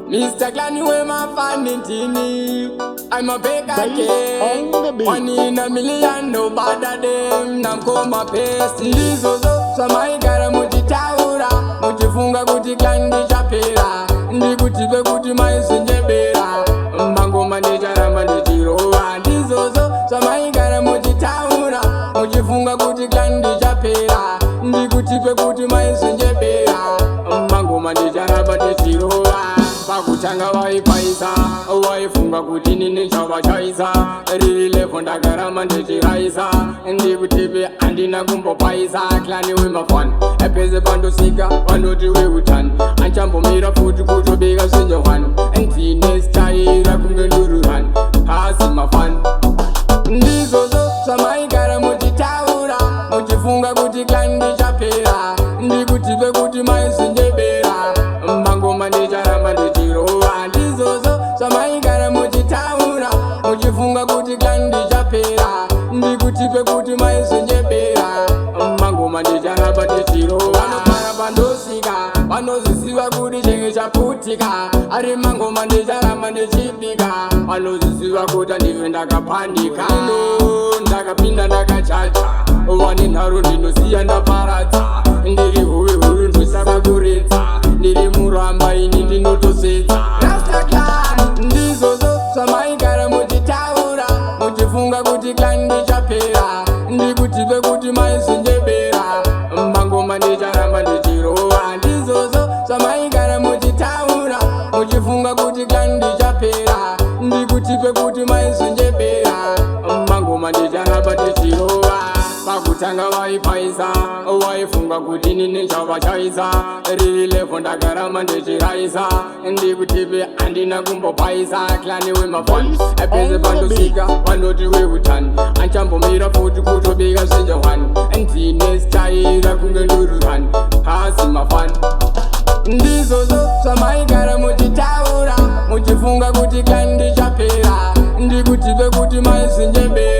Mr. Clan, you are my fanitini. I'm a big again. 1 in a million, no bother them. Namko my best. Lizo, so my gara mutitaura. Mutifunga kuti clan di chapera. Ndi kuti be kuti Maizvinyebera. Mango manejara manejirova. Lizo, so my gara mutitaura. Mutifunga kuti clan di chapera. Ndi kuti be kuti Maizvinyebera. Mango manejara manejirova. Pakutanga waipaisa, waifunga kuti nini chavachaisa. Riri lepo ndakarama ndichiraisa. Ndikutipe andina kumbopaisa. Klani wemafan, epeze pandosika, vanoti weutani. Anchambomira futi kutobeka senjehwani. Ndine staira kungendururani, hasi mafan. Ndizozo zvamaigara muchitaura, muchifunga kuti klani ndichapera. Ndikutipe kuti Maizvinyebera. Mangoma ndicharamba ndichirova. Ndizozo zvamaigara muchitaura, muchifunga kuti klani ndichapera. Ndikutipe kuti Maizvinyebera. Mangoma ndicharamba ndichirova. Vanogara pandosika, vanozviziva kuti chinge chaputika. Ari mangoma ndicharamba ndichibika. Vanozviziva kuti ndive ndakapanika. Ndakapinda ndakachacha, vane nharo ndinosiya ndaparadza. Ndiri huwe huru ndosaka kuredza. Ndiri muramba ini ndinotosedza. Raster clan, ndizozo zvamaigara muchitaura, muchifunga kuti clan ndichapera. Ndikutipe kuti Maizvinyebera. Mangoma ndicharamba ndichirova. Ndizozo zvamaigara muchitaura, muchifunga kuti clan ndichapera. Ndikutipe kuti Maizvinyebera. Mangoma ndicharamba ndichirova. Pakutanga waipaisa, waifunga kuti nini chavachaisa. Riri lepo ndakarama ndichiraisa. Ndikutipe andina kumbopaisa. Klani wemafan, epeze pandosika, vanoti weutani. Anchambomira futi kutobeka senjehwani. Ndine staira kungendururani, hasi mafan. Ndizozo zvamaigara muchitaura, muchifunga kuti klani ndichapera. Ndikutipe kuti Maizvinyebera.